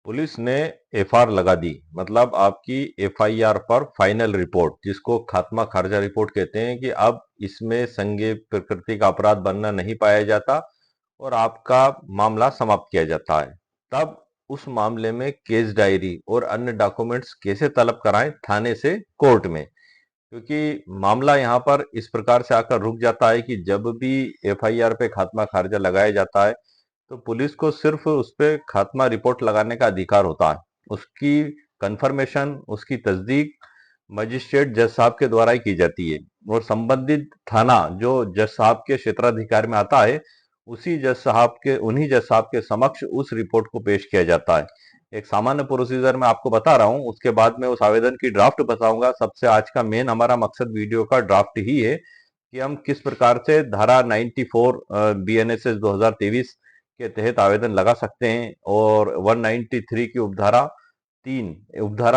Police ने FIR लगा दी। मतलब आपकी एफआईआर पर फाइनल रिपोर्ट, जिसको खात्मा खारजा रिपोर्ट कहते हैं, कि अब इसमें संज्ञेय प्रकृति का अपराध बनना नहीं पाया जाता और आपका मामला समाप्त किया जाता है। तब उस मामले में केस डायरी और अन्य डॉक्यूमेंट्स कैसे तलब कराएं? थाने से कोर्ट में। क्योंकि मामला यहाँ पर इस प्रकार से आकर रुक जाता है कि जब भी एफआईआर पे खात्मा खारिजा लगाया जाता है तो पुलिस को सिर्फ उस पे खात्मा रिपोर्ट लगाने का अधिकार होता है। उसकी कंफर्मेशन, उसकी तस्दीक मजिस्ट्रेट जज साहब के द्वारा ही की जाती है और संबंधित थाना जो जज साहब के क्षेत्राधिकार में आता है, उन्हीं जज साहब के समक्ष उस रिपोर्ट को पेश किया जाता है। एक सामान्य प्रोसीजर मैं आपको बता रहा हूं, उसके बाद में उस आवेदन की ड्राफ्ट बताऊंगा। सबसे आज का मेन हमारा मकसद वीडियो का ड्राफ्ट ही है कि हम किस प्रकार से धारा 94 बीएनएसएस 2023 के तहत आवेदन लगा सकते हैं और 193 की उपधारा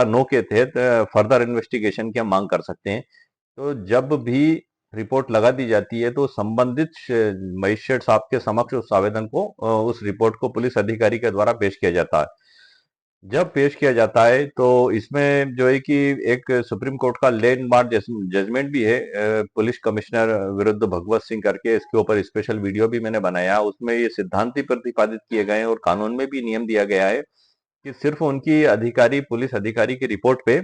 9 के तहत फर्दर इन्वेस्टिगेशन की हम मांग कर सकते हैं। तो जब भी रिपोर्ट लगा दी जाती है तो संबंधित मजिस्ट्रेट साहब के समक्ष उस आवेदन को, उस रिपोर्ट को पुलिस अधिकारी के द्वारा पेश किया जाता है। जब पेश किया जाता है तो इसमें जो है कि एक सुप्रीम कोर्ट का लैंडमार्क जजमेंट भी है, पुलिस कमिश्नर विरुद्ध भगवत सिंह करके, इसके ऊपर स्पेशल वीडियो भी मैंने बनाया। उसमें ये सिद्धांत ही प्रतिपादित किए गए हैं और कानून में भी नियम दिया गया है कि सिर्फ उनकी अधिकारी, पुलिस अधिकारी की रिपोर्ट पे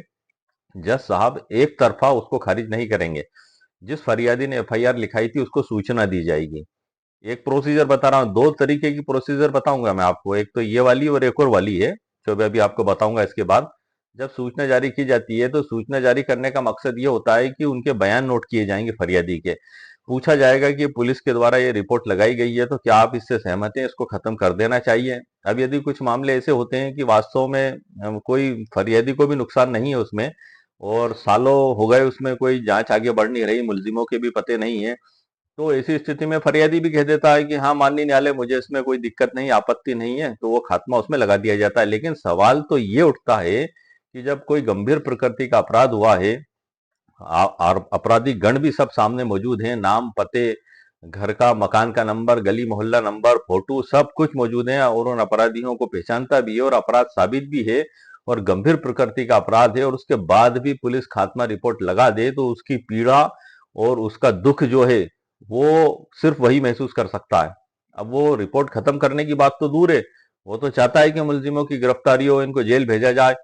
जज साहब एक तरफा उसको खारिज नहीं करेंगे। जिस फरियादी ने एफआईआर लिखाई थी उसको सूचना दी जाएगी। एक प्रोसीजर बता रहा हूँ, दो तरीके की प्रोसीजर बताऊंगा मैं आपको, एक तो ये वाली और एक और वाली है जो मैं अभी आपको बताऊंगा। इसके बाद जब सूचना जारी की जाती है तो सूचना जारी करने का मकसद ये होता है कि उनके बयान नोट किए जाएंगे फरियादी के। पूछा जाएगा कि पुलिस के द्वारा ये रिपोर्ट लगाई गई है तो क्या आप इससे सहमत हैं, इसको खत्म कर देना चाहिए। अब यदि कुछ मामले ऐसे होते हैं कि वास्तव में कोई फरियादी को भी नुकसान नहीं है उसमें और सालों हो गए उसमें कोई जांच आगे बढ़ नहीं रही, मुलजिमों के भी पते नहीं है, तो ऐसी स्थिति में फरियादी भी कह देता है कि हाँ माननीय न्यायालय, मुझे इसमें कोई दिक्कत नहीं, आपत्ति नहीं है, तो वो खात्मा उसमें लगा दिया जाता है। लेकिन सवाल तो ये उठता है कि जब कोई गंभीर प्रकृति का अपराध हुआ है, अपराधी गण भी सब सामने मौजूद हैं, नाम, पते, घर का, मकान का नंबर, गली मोहल्ला नंबर, फोटो, सब कुछ मौजूद है और उन अपराधियों को पहचानता भी है और अपराध साबित भी है और गंभीर प्रकृति का अपराध है, और उसके बाद भी पुलिस खात्मा रिपोर्ट लगा दे तो उसकी पीड़ा और उसका दुख जो है वो सिर्फ वही महसूस कर सकता है। अब वो रिपोर्ट खत्म करने की बात तो दूर है, वो तो चाहता है कि मुलजिमों की गिरफ्तारी हो, इनको जेल भेजा जाए,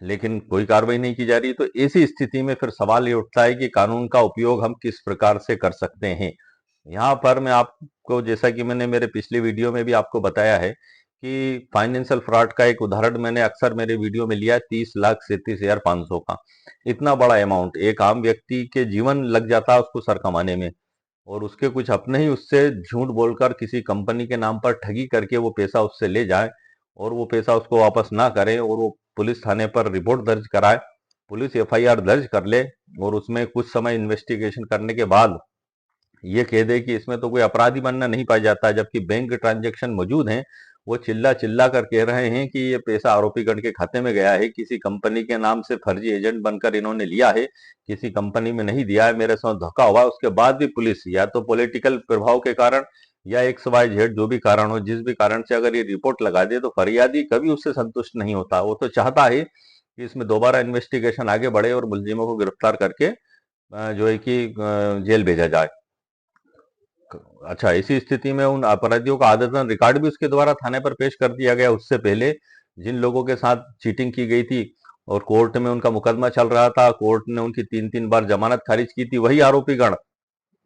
लेकिन कोई कार्रवाई नहीं की जा रही। तो ऐसी स्थिति में फिर सवाल ये उठता है कि कानून का उपयोग हम किस प्रकार से कर सकते हैं। यहाँ पर मैं आपको, जैसा कि मैंने मेरे पिछले वीडियो में भी आपको बताया है कि फाइनेंशियल फ्रॉड का एक उदाहरण मैंने अक्सर मेरे वीडियो में लिया, 30,37,500 का। इतना बड़ा अमाउंट एक आम व्यक्ति के जीवन लग जाता है उसको सर कमाने में, और उसके कुछ अपने ही उससे झूठ बोलकर किसी कंपनी के नाम पर ठगी करके वो पैसा उससे ले जाए और वो पैसा उसको वापस ना करे और वो पुलिस थाने पर रिपोर्ट दर्ज कराए, पुलिस एफआईआर दर्ज कर ले और उसमें कुछ समय इन्वेस्टिगेशन करने के बाद ये कह दे कि इसमें तो कोई अपराधी बनना नहीं पाया जाता, जबकि बैंक ट्रांजैक्शन मौजूद हैं। वो चिल्ला चिल्ला कर कह रहे हैं कि ये पैसा आरोपीगण के खाते में गया है, किसी कंपनी के नाम से फर्जी एजेंट बनकर इन्होंने लिया है, किसी कंपनी में नहीं दिया है, मेरे साथ धोखा हुआ। उसके बाद भी पुलिस या तो पॉलिटिकल प्रभाव के कारण या एक्स वाई जेड जो भी कारण हो, जिस भी कारण से अगर ये रिपोर्ट लगा दे तो फरियादी कभी उससे संतुष्ट नहीं होता। वो तो चाहता है कि इसमें दोबारा इन्वेस्टिगेशन आगे बढ़े और मुलजिमों को गिरफ्तार करके जो है कि जेल भेजा जाए। अच्छा, इसी स्थिति में उन अपराधियों का आदतन रिकॉर्ड भी उसके द्वारा थाने पर पेश कर दिया गया। उससे पहले जिन लोगों के साथ चीटिंग की गई थी और कोर्ट में उनका मुकदमा चल रहा था, कोर्ट ने उनकी 3-3 बार जमानत खारिज की थी, वही आरोपीगण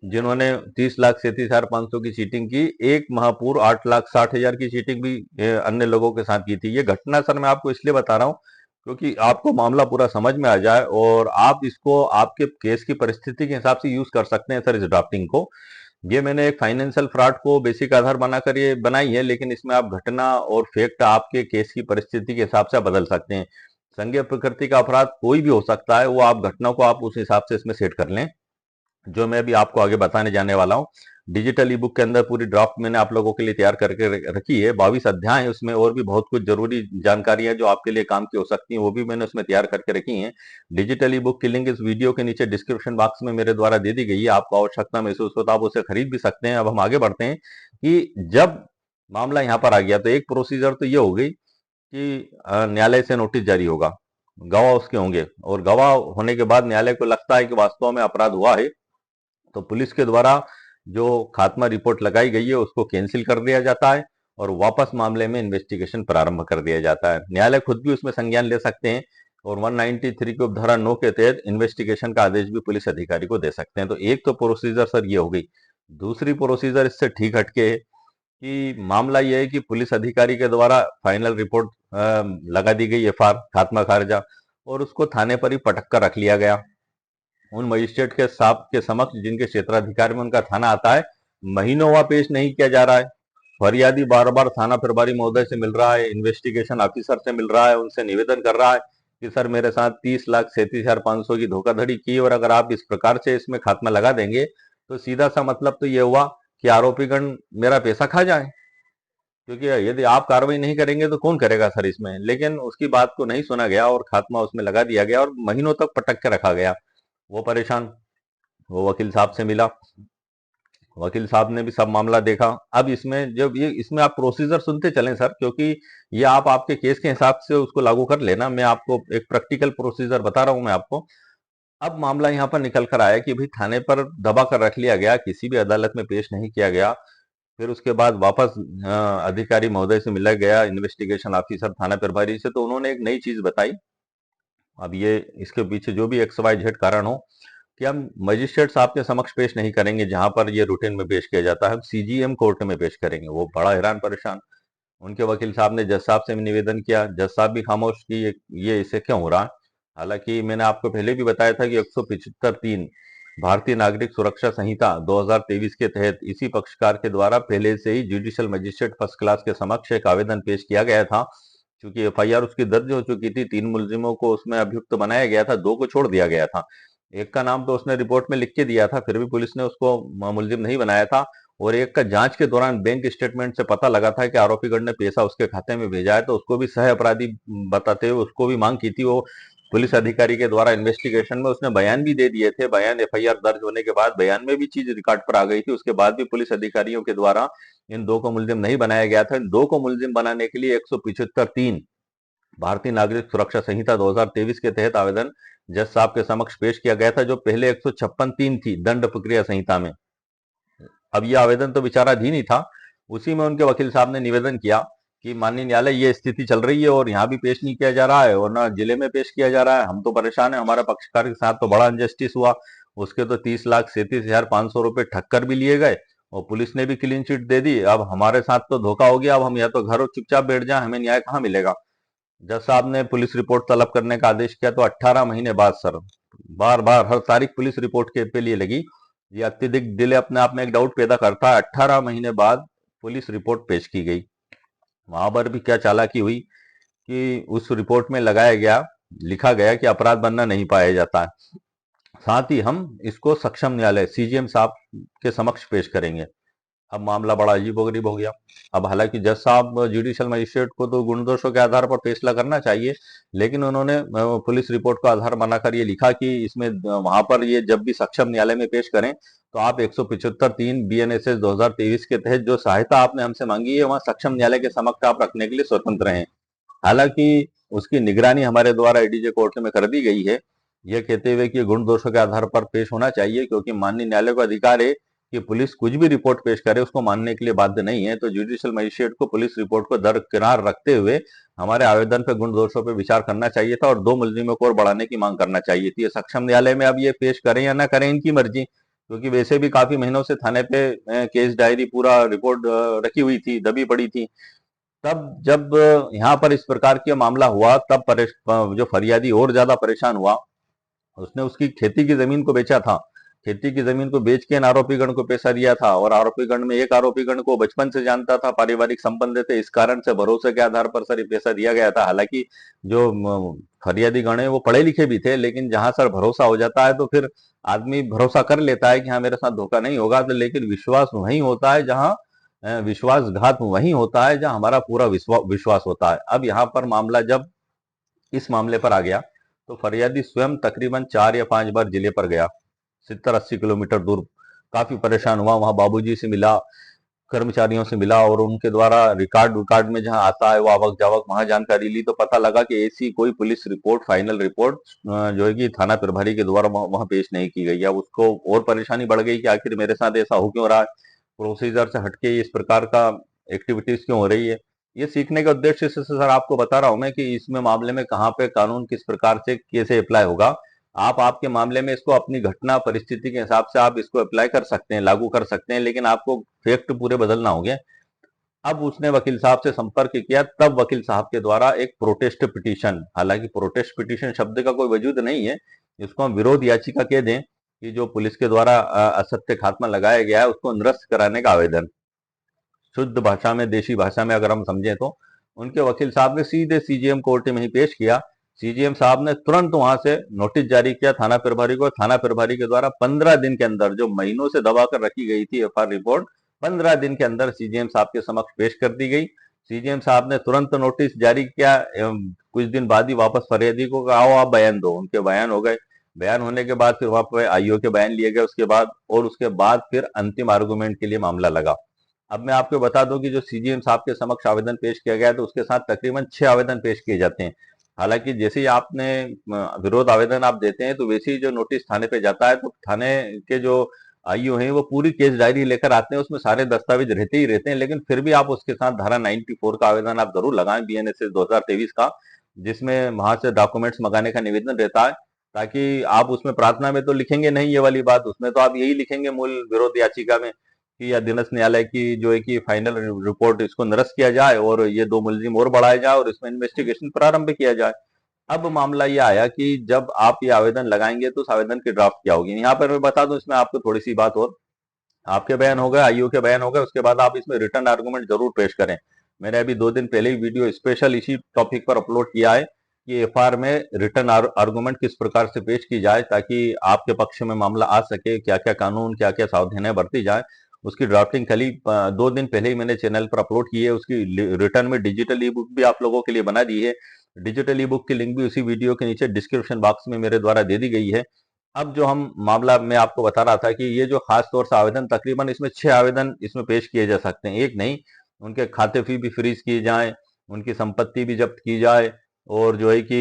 जिन्होंने 30,37,500 की चीटिंग की, एक माह पूर्व 8,60,000 की चीटिंग भी अन्य लोगों के साथ की थी। ये घटना सर मैं आपको इसलिए बता रहा हूँ क्योंकि आपको मामला पूरा समझ में आ जाए और आप इसको आपके केस की परिस्थिति के हिसाब से यूज कर सकते हैं सर इस ड्राफ्टिंग को। ये मैंने एक फाइनेंशियल फ्रॉड को बेसिक आधार बनाकर ये बनाई है, लेकिन इसमें आप घटना और फैक्ट आपके केस की परिस्थिति के हिसाब से बदल सकते हैं। संज्ञेय प्रकृति का अपराध कोई भी हो सकता है, वो आप घटना को आप उस हिसाब से इसमें सेट कर लें, जो मैं भी आपको आगे बताने जाने वाला हूँ। डिजिटल ई बुक के अंदर पूरी ड्राफ्ट मैंने आप लोगों के लिए तैयार करके रखी है, 22 अध्याय है उसमें, और भी बहुत कुछ जरूरी जानकारियां जो आपके लिए काम की हो सकती हैं वो भी मैंने उसमें तैयार करके रखी हैं। डिजिटल ई बुक की लिंक इस वीडियो के नीचे डिस्क्रिप्शन बॉक्स में मेरे द्वारा दे दी गई है, आपको आवश्यकता महसूस हो तो आप उसे खरीद भी सकते हैं। अब हम आगे बढ़ते हैं कि जब मामला यहाँ पर आ गया तो एक प्रोसीजर तो ये हो गई कि न्यायालय से नोटिस जारी होगा, गवाह उसके होंगे, और गवाह होने के बाद न्यायालय को लगता है कि वास्तव में अपराध हुआ है, तो पुलिस के द्वारा जो खात्मा रिपोर्ट लगाई गई है उसको कैंसिल कर दिया जाता है और वापस मामले में इन्वेस्टिगेशन प्रारंभ कर दिया जाता है। न्यायालय खुद भी उसमें संज्ञान ले सकते हैं और 193 की उपधारा 9 के तहत इन्वेस्टिगेशन का आदेश भी पुलिस अधिकारी को दे सकते हैं। तो एक तो प्रोसीजर सर ये हो गई। दूसरी प्रोसीजर इससे ठीक हटके है कि मामला यह है कि पुलिस अधिकारी के द्वारा फाइनल रिपोर्ट लगा दी गई, एफआईआर खात्मा खारिजा, और उसको थाने पर ही पटक कर रख लिया गया। उन मजिस्ट्रेट के साहब के समक्ष जिनके क्षेत्राधिकार में उनका थाना आता है, महीनों वहां पेश नहीं किया जा रहा है। फरियादी बार बार थाना प्रभारी महोदय से मिल रहा है, इन्वेस्टिगेशन ऑफिसर से मिल रहा है, उनसे निवेदन कर रहा है कि सर मेरे साथ 30,37,500 की धोखाधड़ी की, और अगर आप इस प्रकार से इसमें खात्मा लगा देंगे तो सीधा सा मतलब तो ये हुआ कि आरोपीगण मेरा पैसा खा जाए, क्योंकि यदि आप कार्रवाई नहीं करेंगे तो कौन करेगा सर इसमें। लेकिन उसकी बात को नहीं सुना गया और खात्मा उसमें लगा दिया गया और महीनों तक पटक के रखा गया। वो परेशान, वो वकील साहब से मिला, वकील साहब ने भी सब मामला देखा। अब इसमें जब ये इसमें आप प्रोसीजर सुनते चलें सर, क्योंकि ये आप आपके केस के हिसाब से उसको लागू कर लेना। मैं आपको एक प्रैक्टिकल प्रोसीजर बता रहा हूं मैं आपको। अब मामला यहाँ पर निकल कर आया कि भाई थाने पर दबा कर रख लिया गया, किसी भी अदालत में पेश नहीं किया गया। फिर उसके बाद वापस अधिकारी महोदय से मिला गया, इन्वेस्टिगेशन ऑफिसर थाना प्रभारी से, तो उन्होंने एक नई चीज बताई। अब ये इसके पीछे जो भी एक्स वाई जेड कारण हो कि हम मजिस्ट्रेट साहब के समक्ष पेश नहीं करेंगे जहां पर ये रूटीन में पेश किया जाता है, हम सीजीएम कोर्ट में पेश करेंगे। वो बड़ा हैरान परेशान। उनके वकील साहब ने जज साहब से भी निवेदन किया, जज साहब भी खामोश कि ये इसे क्यों हो रहा है। हालांकि मैंने आपको पहले भी बताया था कि 175(3) भारतीय नागरिक सुरक्षा संहिता 2023 के तहत इसी पक्षकार के द्वारा पहले से ही जुडिशियल मजिस्ट्रेट फर्स्ट क्लास के समक्ष एक आवेदन पेश किया गया था। क्योंकि एफआईआर उसकी दर्ज हो चुकी थी, 3 मुलजिमों को उसमें अभियुक्त बनाया गया था, 2 को छोड़ दिया गया था। एक का नाम तो उसने रिपोर्ट में लिख के दिया था, फिर भी पुलिस ने उसको मुलजिम नहीं बनाया था। और एक का जांच के दौरान बैंक स्टेटमेंट से पता लगा था कि आरोपीगण ने पैसा उसके खाते में भेजा है, तो उसको भी सह अपराधी बताते हुए उसको भी मांग की थी। वो पुलिस अधिकारी के द्वारा इन्वेस्टिगेशन में उसने बयान भी दे दिए थे। बयान एफआईआर दर्ज होने के बाद बयान में भी चीज रिकॉर्ड पर आ गई थी। उसके बाद भी पुलिस अधिकारियों के द्वारा इन 2 को मुलजिम नहीं बनाया गया था। इन 2 को मुलजिम बनाने के लिए 175(3) भारतीय नागरिक सुरक्षा संहिता 2023 के तहत आवेदन जज साहब के समक्ष पेश किया गया था, जो पहले 156(3) थी दंड प्रक्रिया संहिता में। अब यह आवेदन तो विचाराधीन ही था। उसी में उनके वकील साहब ने निवेदन किया कि माननीय न्यायालय, ये स्थिति चल रही है और यहाँ भी पेश नहीं किया जा रहा है और ना जिले में पेश किया जा रहा है, हम तो परेशान है, हमारा पक्षकार के साथ तो बड़ा अनजस्टिस हुआ। उसके तो 30,37,500 रुपए ठग कर भी लिए गए और पुलिस ने भी क्लीन चिट दे दी। अब हमारे साथ तो धोखा हो गया, अब हम या तो घर चुपचाप बैठ जाए, हमें न्याय कहाँ मिलेगा। जज साहब ने पुलिस रिपोर्ट तलब करने का आदेश किया, तो 18 महीने बाद सर, बार बार हर तारीख पुलिस रिपोर्ट के लिए लगी। ये अत्यधिक डिले अपने आप में एक डाउट पैदा करता है। 18 महीने बाद पुलिस रिपोर्ट पेश की गई। वहां पर भी क्या चालाकी हुई कि उस रिपोर्ट में लगाया गया, लिखा गया कि अपराध बनना नहीं पाया जाता है, साथ ही हम इसको सक्षम न्यायालय सीजीएम साहब के समक्ष पेश करेंगे। अब मामला बड़ा अजीबोगरीब हो गया। अब हालांकि जज साहब जुडिशियल मजिस्ट्रेट को तो गुण दोषों के आधार पर फैसला करना चाहिए, लेकिन उन्होंने पुलिस रिपोर्ट को आधार बनाकर ये लिखा कि इसमें वहां पर ये जब भी सक्षम न्यायालय में पेश करें तो आप 175(3) बीएनएसएस 2023 के तहत जो सहायता आपने हमसे मांगी है वहां सक्षम न्यायालय के समक्ष आप रखने के लिए स्वतंत्र हैं। हालांकि उसकी निगरानी हमारे द्वारा एडीजे कोर्ट में कर दी गई है, यह कहते हुए कि गुण दोषों के आधार पर पेश होना चाहिए, क्योंकि माननीय न्यायालय को अधिकार है कि पुलिस कुछ भी रिपोर्ट पेश करे उसको मानने के लिए बाध्य नहीं है। तो जुडिशियल मजिस्ट्रेट को पुलिस रिपोर्ट को दरकिनार रखते हुए हमारे आवेदन पर गुण दोषों पर विचार करना चाहिए था और 2 मुलजिमों को और बढ़ाने की मांग करना चाहिए थी। ये सक्षम न्यायालय में अब ये पेश करें या ना करें, इनकी मर्जी, क्योंकि वैसे भी काफी महीनों से थाने पे केस डायरी पूरा रिपोर्ट रखी हुई थी, दबी पड़ी थी। तब जब यहाँ पर इस प्रकार का मामला हुआ, तब जो फरियादी और ज्यादा परेशान हुआ। उसने उसकी खेती की जमीन को बेचा था, खेती की जमीन को बेच के इन आरोपीगण को पैसा दिया था, और आरोपीगण में एक आरोपीगण को बचपन से जानता था, पारिवारिक संबंध थे, इस कारण से भरोसे के आधार पर सर ये पैसा दिया गया था। हालांकि जो फरियादी गण है वो पढ़े लिखे भी थे, लेकिन जहां सर भरोसा हो जाता है तो फिर आदमी भरोसा कर लेता है कि हाँ मेरे साथ धोखा नहीं होगा। तो लेकिन विश्वास वही होता है जहाँ विश्वासघात वही होता है जहां हमारा पूरा विश्वास होता है। अब यहाँ पर मामला जब इस मामले पर आ गया तो फरियादी स्वयं तकरीबन 4 या 5 बार जिले पर गया, 70-80 किलोमीटर दूर, काफी परेशान हुआ, वहां बाबूजी से मिला, कर्मचारियों से मिला और उनके द्वारा रिकॉर्ड विकॉर्ड में जहां आता है वो आवक जावक वहां जानकारी ली, तो पता लगा कि ऐसी कोई पुलिस रिपोर्ट, फाइनल रिपोर्ट जो है कि थाना प्रभारी के द्वारा वहां पेश नहीं की गई। अब उसको और परेशानी बढ़ गई कि आखिर मेरे साथ ऐसा हो क्यों रहा है, प्रोसीजर से हटके इस प्रकार का एक्टिविटीज क्यों हो रही है। ये सीखने के उद्देश्य से सर आपको बता रहा हूं मैं कि इसमें मामले में कहाँ पे कानून किस प्रकार से कैसे अप्लाई होगा। आप आपके मामले में इसको अपनी घटना परिस्थिति के हिसाब से आप इसको अप्लाई कर सकते हैं, लागू कर सकते हैं, लेकिन आपको फैक्ट पूरे बदलना होंगे। अब उसने वकील साहब से संपर्क किया, तब वकील साहब के द्वारा एक प्रोटेस्ट पिटीशन, हालांकि प्रोटेस्ट पिटीशन शब्द का कोई वजूद नहीं है, इसको हम विरोध याचिका कह दें कि जो पुलिस के द्वारा असत्य खात्मा लगाया गया है उसको निरस्त कराने का आवेदन, शुद्ध भाषा में, देशी भाषा में अगर हम समझें तो उनके वकील साहब ने सीधे सीजीएम कोर्ट में ही पेश किया। सीजीएम साहब ने तुरंत वहां से नोटिस जारी किया थाना प्रभारी को। थाना प्रभारी के द्वारा 15 दिन के अंदर, जो महीनों से दबा कर रखी गई थी एफआईआर रिपोर्ट, 15 दिन के अंदर सीजीएम साहब के समक्ष पेश कर दी गई। सीजीएम साहब ने तुरंत नोटिस जारी किया एवं कुछ दिन बाद ही वापस फरियादी को कहा, आओ आप बयान दो। उनके बयान हो गए। बयान होने के बाद फिर वहां पर आईओ के बयान लिए गए उसके बाद, और उसके बाद फिर अंतिम आर्गूमेंट के लिए मामला लगा। अब मैं आपको बता दूं कि जो सीजीएम साहब के समक्ष आवेदन पेश किया गया है तो उसके साथ तकरीबन 6 आवेदन पेश किए जाते हैं। हालांकि जैसे ही आपने विरोध आवेदन आप देते हैं तो वैसे ही जो नोटिस थाने पे जाता है तो थाने के जो आईओ हैं वो पूरी केस डायरी लेकर आते हैं, उसमें सारे दस्तावेज रहते ही रहते हैं, लेकिन फिर भी आप उसके साथ धारा 94 का आवेदन आप जरूर लगाएं, बीएनएसएस 2023 का, जिसमें वहां से डॉक्यूमेंट्स मंगाने का निवेदन रहता है। ताकि आप उसमें प्रार्थना में तो लिखेंगे नहीं ये वाली बात, उसमें तो आप यही लिखेंगे मूल विरोध याचिका में कि या अधीनस्थ न्यायालय की जो है कि फाइनल रिपोर्ट इसको निरस्त किया जाए और ये 2 मुलजिम और बढ़ाए जाए और इसमें इन्वेस्टिगेशन प्रारंभ किया जाए। अब मामला ये आया कि जब आप ये आवेदन लगाएंगे तो उस आवेदन की ड्राफ्ट क्या होगी। यहाँ पर मैं बता दूं इसमें आपको थोड़ी सी बात और, आपके बयान हो गए, आईओ के बयान हो गए, उसके बाद आप इसमें रिटर्न आर्गूमेंट जरूर पेश करें। मैंने अभी 2 दिन पहले ही वीडियो स्पेशल इसी टॉपिक पर अपलोड किया है कि एफआईआर में रिटर्न आर्गूमेंट किस प्रकार से पेश की जाए ताकि आपके पक्ष में मामला आ सके, क्या क्या कानून, क्या क्या सावधानियां बरती जाए। उसकी ड्राफ्टिंग कल ही 2 दिन पहले ही मैंने चैनल पर अपलोड की है। उसकी रिटर्न में डिजिटल ई बुक भी आप लोगों के लिए बना दी है। डिजिटल ई बुक की लिंक भी उसी वीडियो के नीचे डिस्क्रिप्शन बॉक्स में मेरे द्वारा दे दी गई है। अब जो हम मामला मैं आपको बता रहा था कि ये जो खास तौर से आवेदन, तकरीबन इसमें 6 आवेदन इसमें पेश किए जा सकते हैं, एक नहीं। उनके खाते फी भी फ्रीज किए जाए, उनकी संपत्ति भी जब्त की जाए, और जो है कि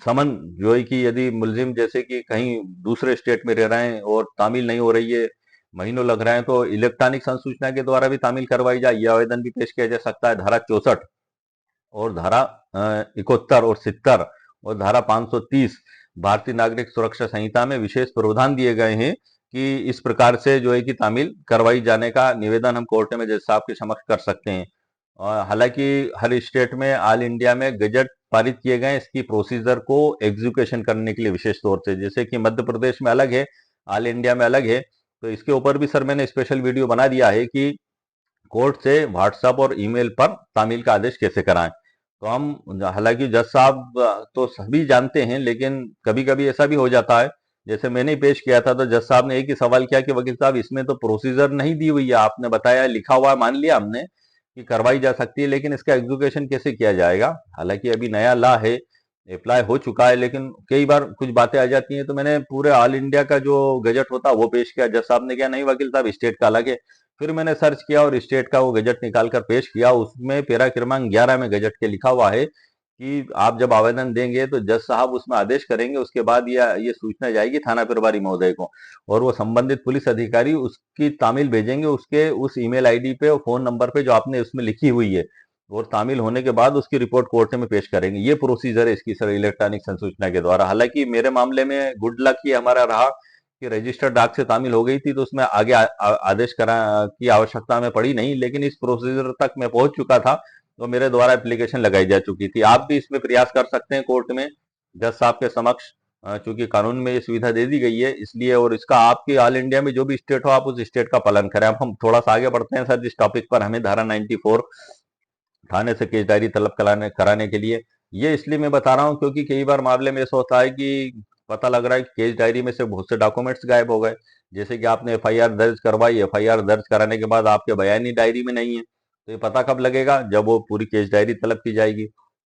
समन जो है कि यदि मुलजिम जैसे कि कहीं दूसरे स्टेट में रह रहे हैं और तामील नहीं हो रही है, महीनों लग रहे हैं, तो इलेक्ट्रॉनिक संसूचना के द्वारा भी तामील करवाई जाए, यह आवेदन भी पेश किया जा सकता है। धारा 64 और धारा 71 और 70 और धारा 530 भारतीय नागरिक सुरक्षा संहिता में विशेष प्रावधान दिए गए हैं कि इस प्रकार से जो है कि तामील करवाई जाने का निवेदन हम कोर्ट में जज साहब के समक्ष कर सकते हैं। और हालांकि हर स्टेट में, ऑल इंडिया में गजट पारित किए गए इसकी प्रोसीजर को एग्जीक्यूशन करने के लिए, विशेष तौर से जैसे कि मध्य प्रदेश में अलग है, ऑल इंडिया में अलग है। तो इसके ऊपर भी सर मैंने स्पेशल वीडियो बना दिया है कि कोर्ट से व्हाट्सएप और ईमेल पर तामील का आदेश कैसे कराएं। तो हम, हालांकि जज साहब तो सभी जानते हैं, लेकिन कभी कभी ऐसा भी हो जाता है, जैसे मैंने ही पेश किया था तो जज साहब ने एक ही सवाल किया कि वकील साहब इसमें तो प्रोसीजर नहीं दी हुई है, आपने बताया लिखा हुआ है, मान लिया हमने कि करवाई जा सकती है, लेकिन इसका एग्जीक्यूशन कैसे किया जाएगा। हालांकि अभी नया लॉ है, अप्लाई हो चुका है, लेकिन कई बार कुछ बातें आ जाती हैं। तो मैंने पूरे ऑल इंडिया का जो गजट होता है वो पेश किया, जज साहब ने क्या, नहीं वकील साहब स्टेट का अलग है। फिर मैंने सर्च किया और स्टेट का वो गजट निकाल कर पेश किया। उसमें पैरा क्रमांक 11 में गजट के लिखा हुआ है कि आप जब आवेदन देंगे तो जज साहब उसमें आदेश करेंगे, उसके बाद ये सूचना जाएगी थाना प्रभारी महोदय को, और वो संबंधित पुलिस अधिकारी उसकी तामील भेजेंगे उसके उस ईमेल आईडी पे और फोन नंबर पे जो आपने उसमें लिखी हुई है, और तामील होने के बाद उसकी रिपोर्ट कोर्ट में पेश करेंगे। ये प्रोसीजर है इसकी सर, इलेक्ट्रॉनिक संसूचना के द्वारा। हालांकि मेरे मामले में गुड लक ये हमारा रहा कि रजिस्टर्ड डाक से तामील हो गई थी, तो उसमें आगे आदेश करा की आवश्यकता में पड़ी नहीं, लेकिन इस प्रोसीजर तक मैं पहुंच चुका था तो मेरे द्वारा एप्लीकेशन लगाई जा चुकी थी। आप भी इसमें प्रयास कर सकते हैं कोर्ट में जज साहब के समक्ष, चूंकि कानून में ये सुविधा दे दी गई है इसलिए। और इसका आपके ऑल इंडिया में जो भी स्टेट हो आप उस स्टेट का पालन करें। अब हम थोड़ा सा आगे बढ़ते हैं सर जिस टॉपिक पर, हमें धारा 94 थाने से केस डायरी तलब कराने कराने के लिए, ये इसलिए मैं बता रहा हूँ क्योंकि कई बार मामले में ऐसा होता है कि पता लग रहा है कि केस डायरी में से बहुत से डॉक्यूमेंट्स गायब हो गए। जैसे कि आपने एफआईआर दर्ज करवाई, एफआईआर दर्ज कराने के बाद आपके बयान ही डायरी में नहीं है, तो ये पता कब लगेगा, जब वो पूरी केस डायरी तलब की जाएगी।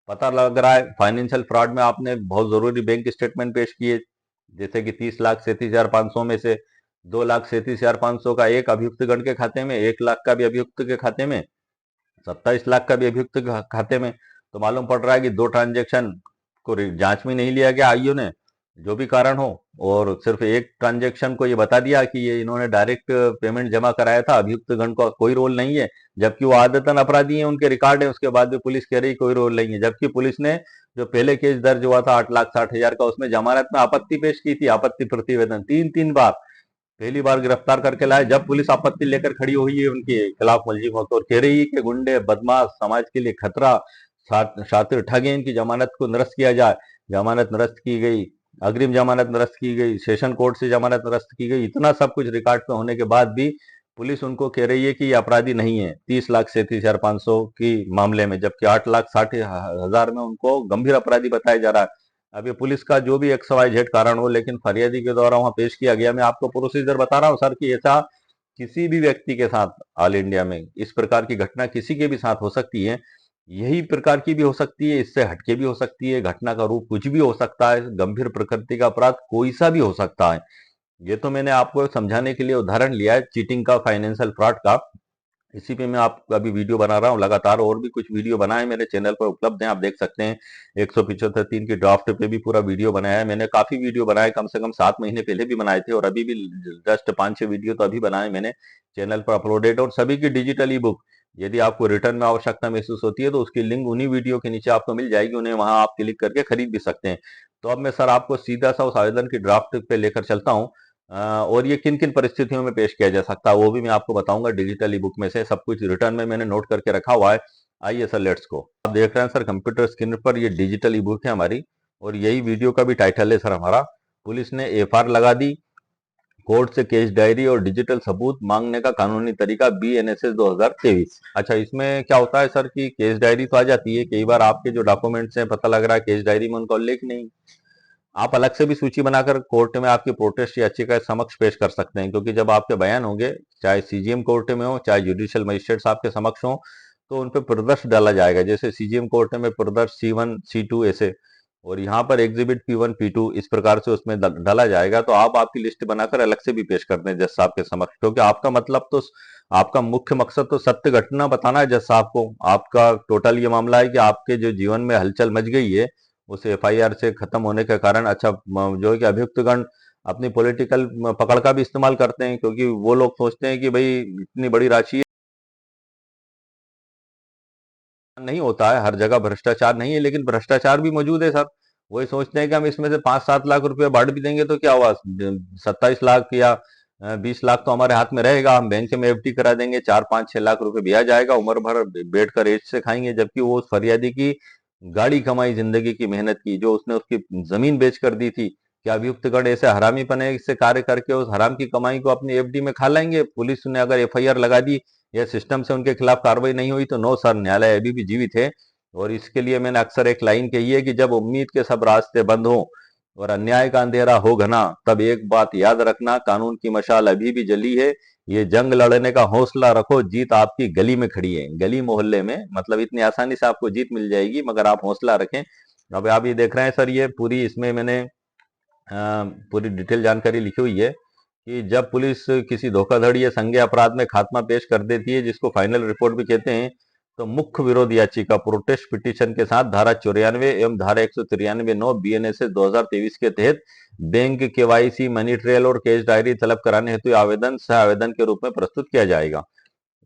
पता लग रहा है फाइनेंशियल फ्रॉड में आपने बहुत जरूरी बैंक स्टेटमेंट पेश किए, जैसे कि 30,37,500 में से 2,37,500 का एक अभियुक्तगण के खाते में, 1 लाख का भी अभियुक्त के खाते में, 27 लाख का भी अभियुक्त के खाते में। तो मालूम पड़ रहा है कि दो ट्रांजेक्शन को जांच में नहीं लिया गया आईओ ने, जो भी कारण हो, और सिर्फ एक ट्रांजेक्शन को ये बता दिया कि ये इन्होंने डायरेक्ट पेमेंट जमा कराया था, अभियुक्त गण का कोई रोल नहीं है, जबकि वो आदतन अपराधी हैं, उनके रिकॉर्ड है, उसके बाद भी पुलिस कह रही कोई रोल नहीं है। जबकि पुलिस ने जो पहले केस दर्ज हुआ था 8,60,000 का, उसमें जमानत में आपत्ति पेश की थी, आपत्ति प्रतिवेदन 3-3 बार। पहली बार गिरफ्तार करके लाए, जब पुलिस आपत्ति लेकर खड़ी हुई है उनके खिलाफ मुलजिमों को, और कह रही है कि गुंडे, बदमाश, समाज के लिए खतरा, शातिर, ठग हैं, इनकी जमानत को निरस्त किया जाए। जमानत निरस्त की गई, अग्रिम जमानत निरस्त की गई, सेशन कोर्ट से जमानत निरस्त की गई। इतना सब कुछ रिकॉर्ड पे होने के बाद भी पुलिस उनको कह रही है कि ये अपराधी नहीं है 30,37,500 की मामले में, जबकि 8,60,000 में उनको गंभीर अपराधी बताया जा रहा है। अब ये पुलिस का जो भी एक्स वाई जेड कारण हो, लेकिन फरियादी के द्वारा वहां पेश किया गया। मैं आपको प्रोसीजर बता रहा हूँ सर कि ऐसा किसी भी व्यक्ति के साथ ऑल इंडिया में इस प्रकार की घटना किसी के भी साथ हो सकती है। यही प्रकार की भी हो सकती है, इससे हटके भी हो सकती है, घटना का रूप कुछ भी हो सकता है, गंभीर प्रकृति का अपराध कोई सा भी हो सकता है। ये तो मैंने आपको समझाने के लिए उदाहरण लिया है चीटिंग का, फाइनेंशियल फ्रॉड का। इसी पे मैं आप अभी वीडियो बना रहा हूँ लगातार, और भी कुछ वीडियो बनाए मेरे चैनल पर उपलब्ध हैं, आप देख सकते हैं। 175(3) की ड्राफ्ट पे भी पूरा वीडियो बनाया है मैंने, काफी वीडियो बनाए, कम से कम 7 महीने पहले भी बनाए थे, और अभी भी जस्ट 5-6 वीडियो तो अभी बनाए मैंने, चैनल पर अपलोडेड। और सभी की डिजिटल ई बुक, यदि आपको रिटर्न में आवश्यकता महसूस होती है तो उसकी लिंक उन्हीं वीडियो के नीचे आपको मिल जाएगी, उन्हें वहां आप क्लिक करके खरीद भी सकते हैं। तो अब मैं सर आपको सीधा सा उस आवेदन की ड्राफ्ट पे लेकर चलता हूँ, और ये किन किन परिस्थितियों में पेश किया जा सकता है वो भी मैं आपको बताऊंगा। डिजिटल ई बुक में से सब कुछ रिटर्न में मैंने नोट करके रखा हुआ है। आइए सर, लेट्स गो। आप देख रहे हैं सर कंप्यूटर स्क्रीन पर, ये डिजिटल ई बुक है हमारी, और यही वीडियो का भी टाइटल है सर हमारा। पुलिस ने एफआईआर लगा दी, कोर्ट से केस डायरी और डिजिटल सबूत मांगने का कानूनी तरीका, BNSS 2023। अच्छा, इसमें क्या होता है सर कि केस डायरी तो आ जाती है, कई बार आपके जो डॉक्यूमेंट्स हैं पता लग रहा है केस डायरी में उनका उल्लेख नहीं। आप अलग से भी सूची बनाकर कोर्ट में आपकी प्रोटेस्ट याचिका समक्ष पेश कर सकते हैं, क्योंकि जब आपके बयान होंगे, चाहे सीजीएम कोर्ट में हो, चाहे जुडिशियल मजिस्ट्रेट आपके समक्ष हो, तो उन पर प्रदर्श डाला जाएगा। जैसे सीजीएम कोर्ट में प्रदर्श C1 C2 ऐसे, और यहाँ पर एग्जिबिट P1 P2 इस प्रकार से उसमें डाला जाएगा। तो आप आपकी लिस्ट बनाकर अलग से भी पेश कर दें जज साहब के समक्ष, क्योंकि आपका मतलब तो, आपका मुख्य मकसद तो सत्य घटना बताना है जज साहब को। आपका टोटल ये मामला है कि आपके जो जीवन में हलचल मच गई है उस एफआईआर से खत्म होने के कारण। अच्छा, जो है कि अभियुक्तगण अपनी पॉलिटिकल पकड़ का भी इस्तेमाल करते हैं, क्योंकि वो लोग सोचते हैं कि भाई इतनी बड़ी राशि नहीं होता है, हर जगह भ्रष्टाचार नहीं है, लेकिन भ्रष्टाचार भी मौजूद है सर। वही सोचते हैं कि हम इसमें से 5-7 लाख रुपए बांट भी देंगे तो क्या हुआ, 27 लाख या 20 लाख तो हमारे हाथ में रहेगा, हम बैंक में एफडी करा देंगे, 4-5-6 लाख रुपए भी आ जाएगा, उम्र भर बैठ कर ऐश से खाएंगे। जबकि वो उस फरियादी की गाड़ी कमाई, जिंदगी की मेहनत की, जो उसने उसकी जमीन बेच कर दी थी, क्या अभियुक्तगण ऐसे हरामीपने से कार्य करके उस हराम की कमाई को अपनी एफडी में खा लेंगे? पुलिस ने अगर एफआईआर लगा दी या सिस्टम से उनके खिलाफ कार्रवाई नहीं हुई तो नो सर, न्यायालय अभी भी जीवित है। और इसके लिए मैंने अक्सर एक लाइन कही है कि जब उम्मीद के सब रास्ते बंद हो और अन्याय का अंधेरा हो घना, तब एक बात याद रखना, कानून की मशाल अभी भी जली है। ये जंग लड़ने का हौसला रखो, जीत आपकी गली में खड़ी है। गली मोहल्ले में मतलब इतनी आसानी से आपको जीत मिल जाएगी, मगर आप हौसला रखें। अब आप ये देख रहे हैं सर, ये पूरी इसमें मैंने पूरी डिटेल जानकारी लिखी हुई है कि जब पुलिस किसी धोखाधड़ी या संज्ञेय अपराध में खात्मा पेश कर देती है, जिसको फाइनल रिपोर्ट भी कहते हैं, तो मुख्य विरोध याचिका, प्रोटेस्ट पिटीशन के साथ धारा 94 एवं धारा 193(9) BNSS 2023 के तहत बैंक, केवाईसी, मनी ट्रेल और केस डायरी तलब कराने हेतु आवेदन सह आवेदन के रूप में प्रस्तुत किया जाएगा।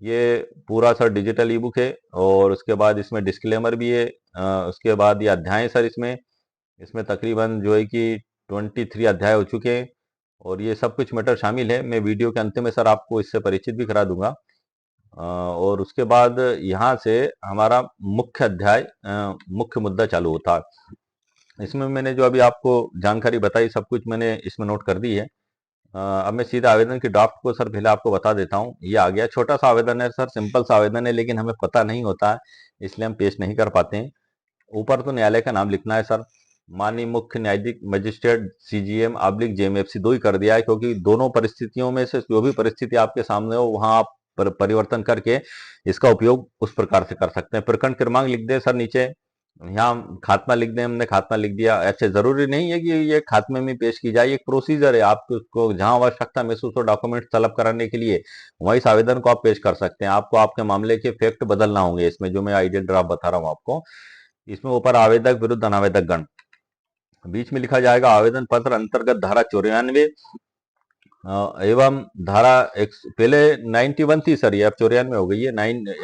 ये पूरा सर डिजिटल ई बुक है, और उसके बाद इसमें डिस्क्लेमर भी है। उसके बाद ये अध्याय सर, इसमें इसमें तकरीबन जो है कि 23 अध्याय हो चुके हैं, और ये सब कुछ मैटर शामिल है। मैं वीडियो के अंत में सर आपको इससे परिचित भी करा दूंगा। और उसके बाद यहाँ से हमारा मुख्य अध्याय, मुख्य मुद्दा चालू होता है। इसमें मैंने जो अभी आपको जानकारी बताई सब कुछ मैंने इसमें नोट कर दी है। अब मैं सीधा आवेदन की ड्राफ्ट को सर पहले आपको बता देता हूँ। ये आ गया, छोटा सा आवेदन है सर, सिंपल सा आवेदन है, लेकिन हमें पता नहीं होता है, इसलिए हम पेश नहीं कर पाते हैं। ऊपर तो न्यायालय का नाम लिखना है सर, माननीय मुख्य न्यायाधीश मजिस्ट्रेट CGM/JMFC दो ही कर दिया है, क्योंकि दोनों परिस्थितियों में से जो भी परिस्थिति आपके सामने हो वहां आप परिवर्तन करके इसका उपयोग उस प्रकार से कर सकते हैं। प्रकरण क्रमांक लिख दे सर नीचे, यहाँ खात्मा लिख दें, हमने खात्मा लिख दिया। अच्छा, जरूरी नहीं है कि ये खात्मे में पेश की जाए, एक प्रोसीजर है। आप उसको जहां आवश्यकता महसूस हो डॉक्यूमेंट तलब कराने के लिए, वहीं इस आवेदन को आप पेश कर सकते हैं। आपको आपके मामले के फैक्ट बदलना होंगे इसमें, जो मैं आइडियल ड्राफ्ट बता रहा हूँ आपको। इसमें ऊपर आवेदक विरुद्ध अनावेदक गण, बीच में लिखा जाएगा आवेदन पत्र अंतर्गत धारा 94 एवं धारा पहले 91 थी सर, ये अब 94 हो गई है।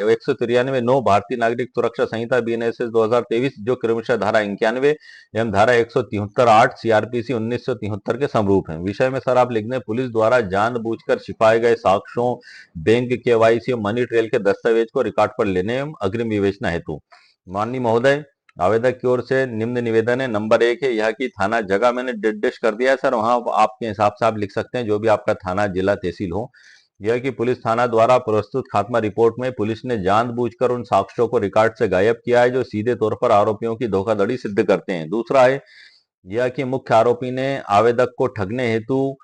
193 9 भारतीय नागरिक सुरक्षा संहिता बीएनएसएस 2023, जो क्रमशः धारा 91 एवं धारा 173 8 सीआरपीसी 1973 के समरूप हैं। विषय में सर आप लिख दें, पुलिस द्वारा जानबूझकर छिपाए गए साक्ष्यों, बैंक केवाईसी और मनी ट्रेल के दस्तावेज को रिकॉर्ड पर लेने एवं अग्रिम विवेचना हेतु माननीय महोदय, आवेदक की ओर से निम्न निवेदन है। नंबर 1 है, यह कि थाना जगह मैंने निर्दिष्ट कर दिया है सर, वहां आपके हिसाब से आप लिख सकते हैं, जो भी आपका थाना जिला तहसील हो। यह कि पुलिस थाना द्वारा प्रस्तुत खात्मा रिपोर्ट में पुलिस ने जानबूझकर उन साक्ष्यों को रिकॉर्ड से गायब किया है जो सीधे तौर पर आरोपियों की धोखाधड़ी सिद्ध करते हैं। दूसरा है, यह कि मुख्य आरोपी ने आवेदक को ठगने हेतु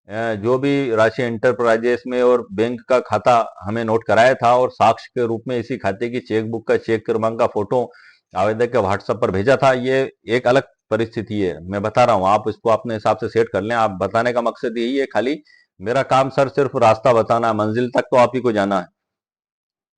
जो भी राशि एंटरप्राइजेस में और बैंक का खाता हमें नोट कराया था, और साक्ष्य के रूप में इसी खाते की चेकबुक का चेक क्रमांक का फोटो आवेदक के व्हाट्सएप पर भेजा था। ये एक अलग परिस्थिति है, मैं बता रहा हूँ, आप इसको अपने हिसाब से सेट कर लें। आप बताने का मकसद यही है, खाली मेरा काम सर सिर्फ रास्ता बताना है, मंजिल तक तो आप ही को जाना है।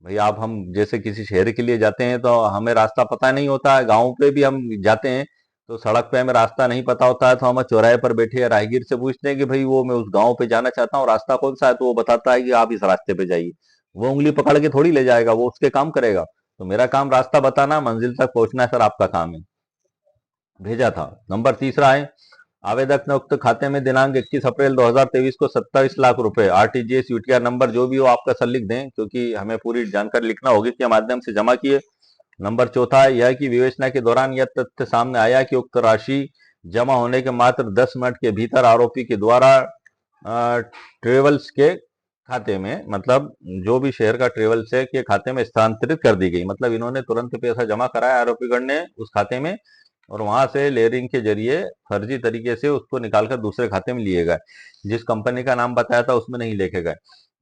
भाई आप, हम जैसे किसी शहर के लिए जाते हैं तो हमें रास्ता पता नहीं होता है, गाँव पे भी हम जाते हैं तो सड़क पे हमें रास्ता नहीं पता होता है, तो हम चौराहे पर बैठे या राहगीर से पूछते हैं कि भाई वो मैं उस गांव पे जाना चाहता हूँ, रास्ता कौन सा है, तो वो बताता है कि आप इस रास्ते पे जाइए। वो उंगली पकड़ के थोड़ी ले जाएगा, वो उसके काम करेगा। तो मेरा काम रास्ता बताना, मंजिल तक पहुंचना है सर, आपका काम है। भेजा था। नंबर तीसरा है, आवेदक ने उक्त खाते में दिनांक 21 अप्रैल 2023 को 27 लाख रुपए आरटीजीएस यूटीआर नंबर जो भी हो आपका सर लिख दें, क्योंकि हमें पूरी जानकारी लिखना होगी के माध्यम से जमा किए। नंबर चौथा है, यह कि विवेचना के दौरान यह तथ्य सामने आया कि उक्त राशि जमा होने के मात्र 10 मिनट के भीतर आरोपी के द्वारा ट्रेवल्स के खाते में, मतलब जो भी शहर का ट्रेवल्स है के खाते में स्थानांतरित कर दी गई। मतलब इन्होंने तुरंत पैसा जमा कराया आरोपीगण ने उस खाते में, और वहां से लेयरिंग के जरिए फर्जी तरीके से उसको निकालकर दूसरे खाते में लिए गए। जिस कंपनी का नाम बताया था उसमें नहीं लेके गए,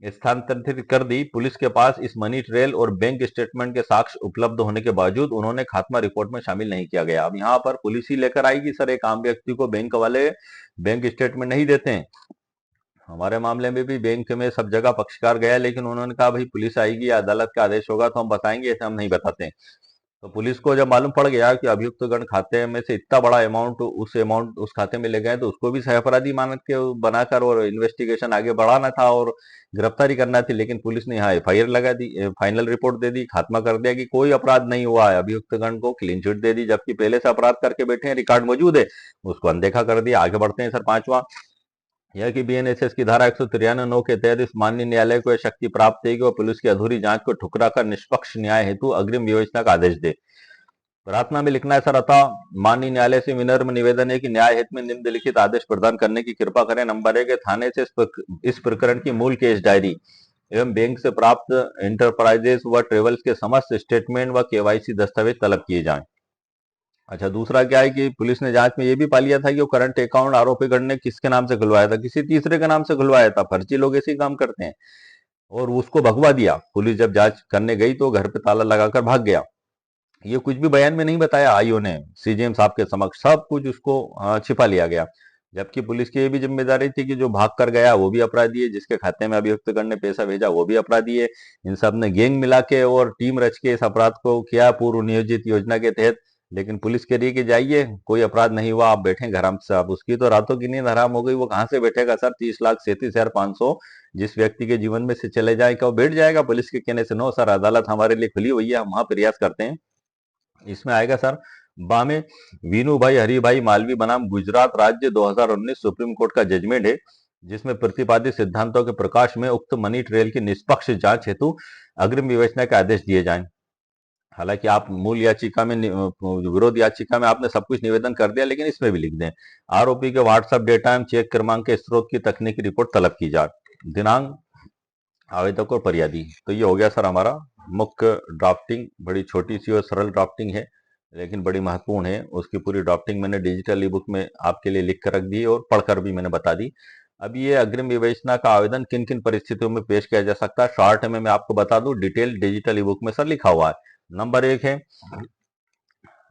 स्थानांतरित कर दी। पुलिस के पास इस मनी ट्रेल और बैंक स्टेटमेंट के साक्ष्य उपलब्ध होने के बावजूद उन्होंने खात्मा रिपोर्ट में शामिल नहीं किया गया। अब यहाँ पर पुलिस ही लेकर आएगी सर, एक आम व्यक्ति को बैंक वाले बैंक स्टेटमेंट नहीं देते हैं। हमारे मामले में भी बैंक में सब जगह पक्षकार गया, लेकिन उन्होंने कहा भाई पुलिस आएगी या अदालत का आदेश होगा तो हम बताएंगे, ऐसे हम नहीं बताते। तो पुलिस को जब मालूम पड़ गया कि अभियुक्त गण खाते में से इतना बड़ा अमाउंट उस खाते में ले गए, तो उसको भी सहअपराधी मानक के बनाकर और इन्वेस्टिगेशन आगे बढ़ाना था और गिरफ्तारी करना थी। लेकिन पुलिस ने यहाँ एफआईआर लगा दी, फाइनल रिपोर्ट दे दी, खात्मा कर दिया कि कोई अपराध नहीं हुआ है, अभियुक्त गण को क्लीन चिट दे दी, जबकि पहले से अपराध करके बैठे हैं, रिकॉर्ड मौजूद है, उसको अनदेखा कर दिया। आगे बढ़ते हैं सर, पांचवा, यह कि बीएनएसएस की धारा 193 9 के तहत इस माननीय न्यायालय को यह शक्ति प्राप्त है कि वह पुलिस की अधूरी जांच को ठुकरा कर निष्पक्ष न्याय हेतु अग्रिम विवेचना का आदेश दे। प्रार्थना में लिखना है सर, अतः माननीय न्यायालय से विनम्र निवेदन है कि न्याय हित में निम्नलिखित आदेश प्रदान करने की कृपा करें। नंबर 1, थाने से इस प्रकरण की मूल केस डायरी एवं बैंक से प्राप्त इंटरप्राइजेस व ट्रेवल्स के समस्त स्टेटमेंट व केवाईसी दस्तावेज तलब किए जाएं। अच्छा, दूसरा क्या है कि पुलिस ने जांच में यह भी पा लिया था कि वो करंट अकाउंट आरोपीगण ने किसके नाम से खुलवाया था, किसी तीसरे के नाम से खुलवाया था। फर्जी लोग ऐसे ही काम करते हैं, और उसको भगवा दिया। पुलिस जब जांच करने गई तो घर पे ताला लगाकर भाग गया। ये कुछ भी बयान में नहीं बताया आईओ ने, सीजीएम साहब के समक्ष सब कुछ उसको छिपा लिया गया। जबकि पुलिस की ये भी जिम्मेदारी थी कि जो भाग कर गया वो भी अपराधी है, जिसके खाते में अभियुक्तगण ने पैसा भेजा वो भी अपराधी है। इन सब ने गैंग मिला के और टीम रच के इस अपराध को किया पूर्व नियोजित योजना के तहत। लेकिन पुलिस कह रही है कि जाइए, कोई अपराध नहीं हुआ, आप बैठे घर आराम से। अब उसकी तो रातों की नींद हराम हो गई, वो कहाँ से बैठेगा सर? 30,37,500 जिस व्यक्ति के जीवन में से चले जाए, क्या वो बैठ जाएगा पुलिस के कहने से? नो सर, अदालत हमारे लिए खुली हुई है, हम वहां प्रयास करते हैं। इसमें आएगा सर, बामे वीनू भाई हरिभाई मालवी बनाम गुजरात राज्य 2019 सुप्रीम कोर्ट का जजमेंट है, जिसमें प्रतिपादित सिद्धांतों के प्रकाश में उक्त मनी ट्रेल की निष्पक्ष जांच हेतु अग्रिम विवेचना के आदेश दिए जाएं। हालांकि आप मूल याचिका में विरोध याचिका में आपने सब कुछ निवेदन कर दिया, लेकिन इसमें भी लिख दें आरोपी के व्हाट्सएप डेटा एवं चेक क्रमांक के स्रोत की तकनीकी रिपोर्ट तलब की जाए। दिनांक, आवेदक और फरियादी। तो ये हो गया सर हमारा मुख्य ड्राफ्टिंग। बड़ी छोटी सी और सरल ड्राफ्टिंग है, लेकिन बड़ी महत्वपूर्ण है। उसकी पूरी ड्राफ्टिंग मैंने डिजिटल ई बुक में आपके लिए लिख कर रख दी और पढ़कर भी मैंने बता दी। अब ये अग्रिम विवेचना का आवेदन किन किन परिस्थितियों में पेश किया जा सकता है, शॉर्ट में मैं आपको बता दूं, डिटेल डिजिटल ई बुक में सर लिखा हुआ है। नंबर 1 है,